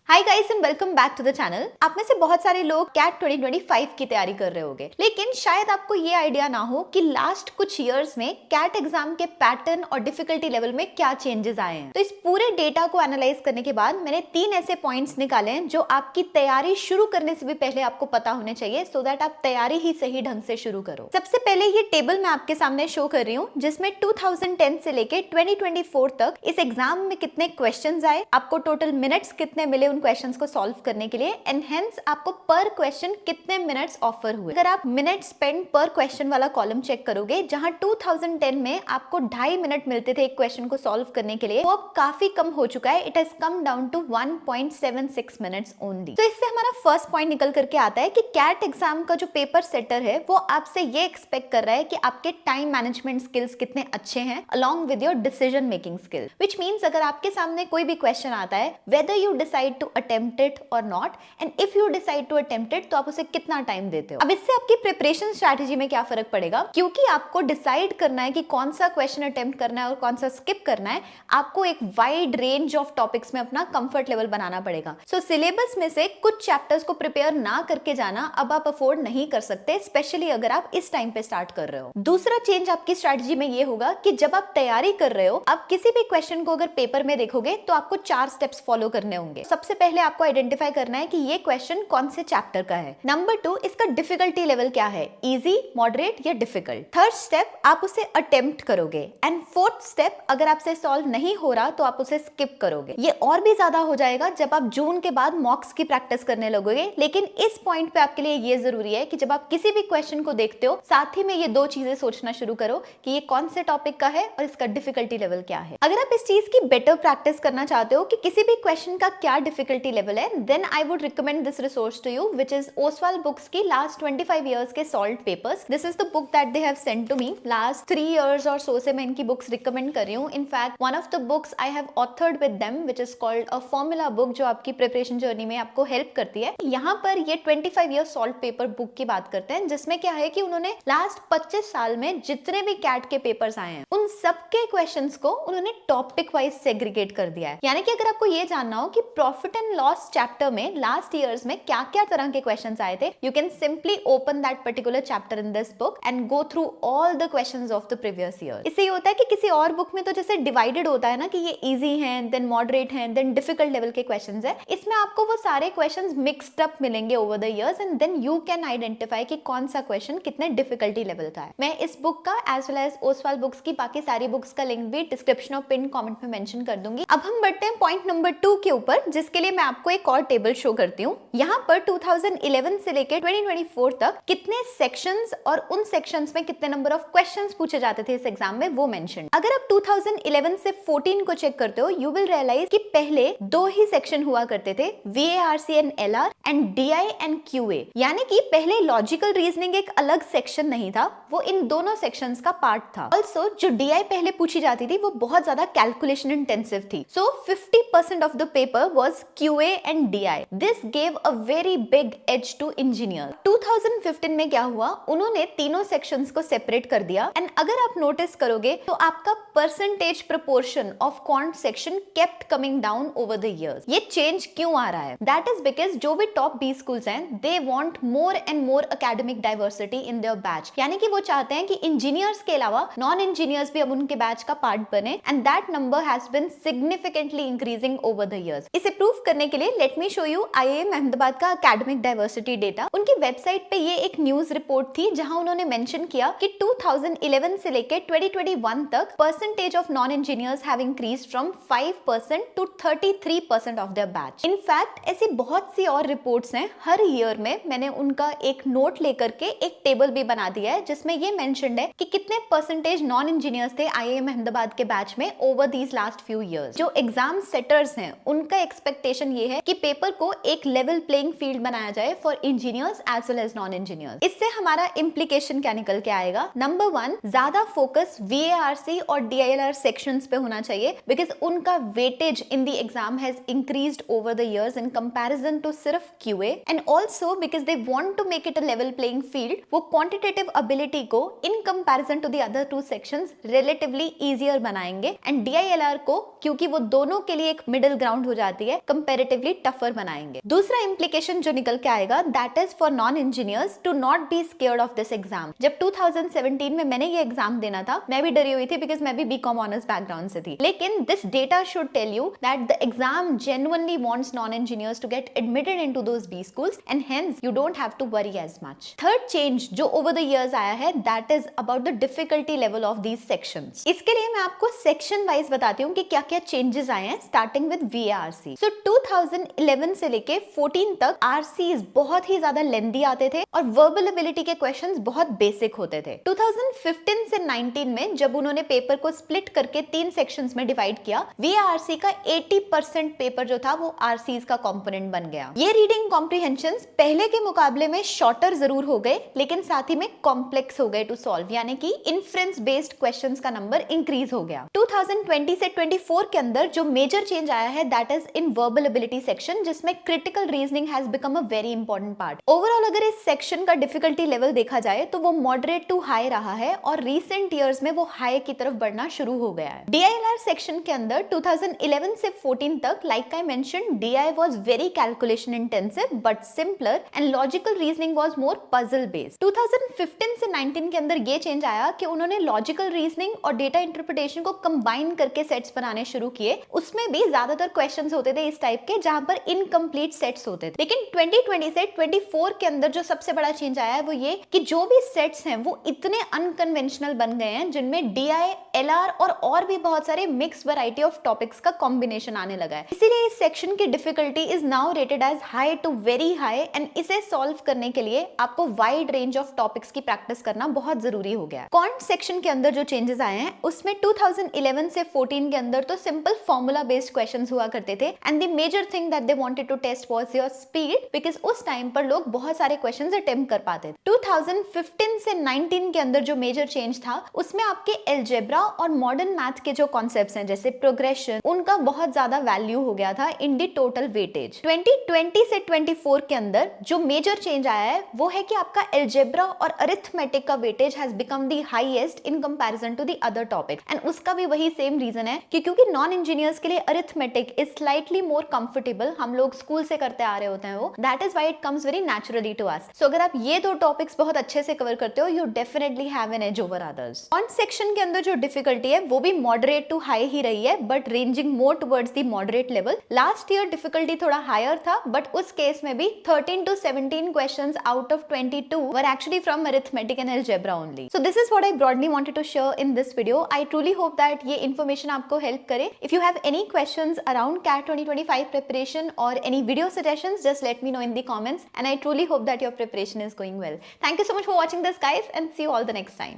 Hi guys and welcome back to the channel. आप में से बहुत सारे लोग कैट 2025 की तैयारी कर रहे होंगे, लेकिन शायद आपको ये आइडिया ना हो कि लास्ट कुछ इयर्स में कैट एग्जाम के पैटर्न और डिफिकल्टी लेवल में क्या चेंजेस आए हैं। तो इस पूरे डेटा को एनालाइज करने के बाद मैंने 3 ऐसे पॉइंट्स निकाले हैं जो आपकी तैयारी शुरू करने से भी पहले आपको पता होने चाहिए, सो दैट आप तैयारी ही सही ढंग से शुरू करो। सबसे पहले ये टेबल मैं आपके सामने शो कर रही हूँ, जिसमें 2010 से लेके 2024 तक इस एग्जाम में कितने क्वेश्चंस आए, आपको टोटल मिनट्स कितने मिले क्वेश्चंस को सॉल्व करने के लिए, एंड हेंस आपको पर क्वेश्चन कितने मिनट्स ऑफर हुए। अगर आप मिनट स्पेंड पर क्वेश्चन वाला कॉलम चेक करोगे, जहां 2010 में आपको 2.5 मिनट मिलते थे एक क्वेश्चन को सॉल्व करने के लिए, वो अब काफी कम हो चुका है। It has come down to 1.76 minutes only. तो इससे हमारा फर्स्ट पॉइंट निकल करके आता है कि कैट एग्जाम का जो पेपर सेटर है वो आपसे ये एक्सपेक्ट कर रहा है कि आपके टाइम मैनेजमेंट स्किल्स कितने अच्छे हैं along with your decision making skill, which means अगर आपके सामने कोई भी क्वेश्चन आता है, whether you decide to attempt it or not, and if you decide to attempt it, तो आप उसे कितना टाइम देते हो। अब इससे आपकी प्रिपरेशन स्ट्रैटेजी में क्या फर्क पड़ेगा, क्योंकि आपको डिसाइड करना है कि कौन सा क्वेश्चन अटेम्प्ट करना है और कौन सा स्किप करना है। आपको एक वाइड रेंज ऑफ टॉपिक्स में अपना कंफर्ट लेवल बनाना पड़ेगा। सो सिलेबस में से कुछ चैप्टर्स को प्रिपेयर ना करके जाना अब आप अफोर्ड नहीं कर सकते, स्पेशली अगर आप इस टाइम पे स्टार्ट कर रहे हो। दूसरा चेंज आपकी स्ट्रैटेजी में ये होगा कि जब आप तैयारी कर रहे हो, आप किसी भी क्वेश्चन को अगर पेपर में देखोगे तो आपको 4 स्टेप्स फॉलो करने होंगे। सबसे पहले आपको आइडेंटिफाई करना है कि ये क्वेश्चन कौन से चैप्टर का है। नंबर 2, इसका डिफिकल्टी लेवल क्या है, इजी, मॉडरेट या डिफिकल्ट। थर्ड स्टेप, आप उसे अटेम्प्ट करोगे, एंड फोर्थ स्टेप, अगर आपसे सॉल्व नहीं हो रहा तो आप उसे स्किप करोगे। ये और भी ज्यादा हो जाएगा जब आप जून के बाद मॉक्स की प्रैक्टिस करने लगोगे, लेकिन इस पॉइंट पे आपके लिए ये जरूरी है कि जब आप किसी भी क्वेश्चन को देखते हो, साथ ही में ये 2 चीजें सोचना शुरू करो कि ये कौन से टॉपिक का है और इसका डिफिकल्टी लेवल क्या है। अगर आप इस चीज की बेटर प्रैक्टिस करना चाहते हो कि किसी भी क्वेश्चन का क्या डिफिकल्टी लेवल है, then I would recommend this resource to you, which is Oswal Books की last 25 years के solved papers. This is the book that they have sent to me. Last 3 years or so से मैं इनकी books recommend कर रही हूँ. In fact, one of the books I have authored with them, which is called a formula book, जो आपकी preparation journey में आपको help करती है। यहाँ पर ये 25 years solved paper book की बात करते हैं, जिसमें क्या है कि उन्होंने last 25 साल में जितने भी कैट के papers आए हैं, उन सबके questions को उन्होंने topic wise segregate कर दिया है। यानी कि अगर आपको ये जानना हो कि प्रॉफिट एंड लॉस चैप्टर में लास्ट ईयर्स में क्या क्या तरह के क्वेश्चंस आए थे, you can simply open that particular chapter in this book and go through all the questions of the previous year. इससे ये होता है कि किसी और बुक में तो जैसे डिवाइडेड होता है ना कि ये इजी हैं, देन मॉडरेट हैं, देन डिफिकल्ट लेवल के क्वेश्चंस है, इसमें आपको वो सारे क्वेश्चंस मिक्स्ड अप मिलेंगे over the years, and then you can identify कि कौन सा क्वेश्चन कितने डिफिकल्टी लेवल का है। मैं इस बुक का as well as Oswal books की बाकी सारी बुक्स का लिंक भी डिस्क्रिप्शन और पिन कमेंट में मेंशन कर दूंगी। अब हम बढ़ते हैं पॉइंट नंबर 2 के ऊपर, जिसके लिए मैं आपको एक और टेबल शो करती हूँ। यहाँ पर 2011 से लेकर 2024 तक कितने सेक्शंस और उन सेक्शंस में कितने नंबर ऑफ क्वेश्चंस पूछे जाते थे इस एग्जाम में, वो मेंशन। अगर आप 2011 से 14 को चेक करते हो, यू विल रियलाइज कि पहले 2 ही सेक्शन हुआ करते थे, VARC and LR and DI and QA। यानी कि पहले लॉजिकल रीजनिंग एक अलग सेक्शन नहीं था, वो इन दोनों सेक्शंस का पार्ट था। ऑल्सो जो DI पहले पूछी जाती थी वो बहुत ज्यादा कैलकुलेशन इंटेंसिव थी, सो 50% of the paper was QA and DI। This gave a very big edge to engineer. 2015 में क्या हुआ, उन्होंने तीनों सेक्शंस को सेपरेट कर दिया, एंड अगर आप नोटिस करोगे तो आपका percentage proportion of quant section kept coming down over the years. ये चेंज क्यों आ रहा है? दैट इज बिकॉज जो भी टॉप 20 स्कूल्स हैं, they want more and more academic diversity in their batch. यानी कि वो चाहते हैं कि इंजीनियर्स के अलावा नॉन इंजीनियर्स भी अब उनके बैच का पार्ट बने, and that number has been significantly increasing over the years. इसे प्रूव करने के लिए let me show you IIM Ahmedabad का एकेडमिक डाइवर्सिटी डेटा। उनकी वेबसाइट पे ये एक न्यूज रिपोर्ट थी जहां उन्होंने मेंशन किया कि 2011 से लेकर 2021 तक percentage of non engineers have increased from 5% to 33% of their batch. In fact ऐसी बहुत सी और रिपोर्ट्स हैं, हर ईयर में मैंने उनका एक नोट लेकर के एक टेबल भी बना दिया है, जिसमें ये मेंशन्ड है कि कितने परसेंटेज नॉन इंजीनियर्स थे IIM अहमदाबाद के बैच में over these last few years. जो एग्जाम सेटर्स हैं, उनका एक्सपेक्टेशन ये है कि पेपर को एक लेवल प्लेइंग फील्ड बनाया जाए for engineers as well as non engineers. इससे हमारा इंप्लीकेशन क्या निकल के आएगा? नंबर 1, ज्यादा फोकस VARC और DILR सेक्शंस पे होना चाहिए, बिकॉज उनका weightage in the exam has increased over the years in comparison to सिर्फ QA, and also because they want to make it a level playing field, वो quantitative ability को in comparison to the other 2 sections relatively easier बनाएंगे, and DILR को, क्योंकि वो दोनों के लिए एक मिडिल ग्राउंड हो जाती है, कंपेरेटिवली टफर बनाएंगे। दूसरा इम्प्लीकेशन जो निकल के आएगा that is for non engineers to not be scared of this exam. जब 2017 में मैंने ये एग्जाम देना था, मैं भी डरी हुई थी बिकॉज मैं भी बीकॉम ऑनर्स बैकग्राउंड से थी, लेकिन this data should tell you that the exam genuinely wants non-engineers to get admitted into those B schools and hence you don't have to worry as much. Third change जो over the years आया है that is about the difficulty level of these sections. इसके लिए मैं आपको section wise बताती हूँ कि क्या क्या changes आए हैं starting with VARC. So 2011 से लेके 14 तक RCs बहुत ही ज्यादा lengthy आते थे और verbal ability के questions बहुत basic होते थे। 2015 से 19 में जब उन्होंने पेपर को split करके 3 sections में divide किया, VARC का 80% पेपर जो था वो आरसीज का कंपोनेंट बन गया। ये रीडिंग कॉम्प्रिहेंशंस पहले के मुकाबले में शॉर्टर जरूर हो गए लेकिन साथ ही में कॉम्प्लेक्स हो गए टू सॉल्व, यानी कि इन्फ्रेंस बेस्ड क्वेश्चंस का नंबर इंक्रीज हो गया। 2020 से 24 के अंदर जो मेजर चेंज आया है that is in verbal ability section, जिसमें critical reasoning has become a very important part. Overall अगर इस सेक्शन का डिफिकल्टी लेवल देखा जाए तो वो मॉडरेट टू हाई रहा है और रिसेंट ईयर्स में वो हाई की तरफ बढ़ना शुरू हो गया है। डीआईएलआर सेक्शन के अंदर 2011 से 14 तक like I mentioned, DI was very calculation intensive but simpler and logical reasoning was more puzzle based. 2015 से 19 के अंदर ये चेंज आया कि उन्होंने लॉजिकल रीजनिंग और डेटा इंटरप्रिटेशन को कंबाइन करके सेट्स बनाने शुरू किए। उसमें भी ज्यादातर क्वेश्चंस होते थे इस टाइप के जहां पर इनकम्प्लीट सेट्स होते थे। लेकिन 2020 से 24 के अंदर जो सबसे बड़ा चेंज आया है वो ये कि जो भी सेट्स हैं वो इतने अनकन्वेंशनल बन गए हैं जिनमें DI, LR और भी बहुत सारे मिक्स वैरायटी ऑफ टॉपिक्स का कॉम्बिनेशन आने लगा है। इसीलिए इस सेक्शन की difficulty is now rated as high to very high and इसे सॉल्व करने के लिए आपको वाइड रेंज ऑफ टॉपिक्स की प्रैक्टिस करना बहुत जरूरी हो गया है। क्वांट सेक्शन के अंदर जो चेंजेस आए हैं उसमें 2011 से 14 के अंदर तो सिंपल फॉर्मूला बेस्ड क्वेश्चंस हुआ करते थे and the major thing that they wanted to test was your speed because उस टाइम पर लोग बहुत सारे क्वेश्चंस अटेम्प्ट कर पाते थे। 2015 से 19 के अंदर जो मेजर चेंज था उसमें आपके एल्जेब्रा और मॉडर्न मैथ के जो कॉन्सेप्ट्स हैं जैसे प्रोग्रेशन, उनका बहुत ज्यादा वैल्यू हो गया था इन दी टोटल वेटेज। 2020 से 24 के अंदर जो मेजर चेंज आया है वो है कि आपका एल्जेब्रा और अरिथमेटिक का weightage has become the highest in comparison to the other topic and उसका भी वही सेम रीजन है कि क्योंकि नॉन इंजीनियर्स के लिए arithmetic is slightly more comfortable, हम लोग स्कूल से करते आ रहे होते हैं वो, that is why it comes very naturally to us. So अगर आप ये दो टॉपिक्स बहुत अच्छे से कवर करते हो you definitely have an edge over others. Quant section के अंदर जो डिफिकल्टी है वो भी मॉडरेट टू हाई ही रही है but ranging more towards the moderate level. Last year difficulty थोड़ा हायर था बट उस केस में भी 13 to 17 questions out of 22 were actually from arithmetic and algebra only. So this is what I broadly wanted to share in this video. I truly hope that ये information आपको help करे. If you have any questions around CAT 2025 preparation or any video suggestions, just let me know in the comments and I truly hope that your preparation is going well. Thank you so much for watching this guys and see you all the next time.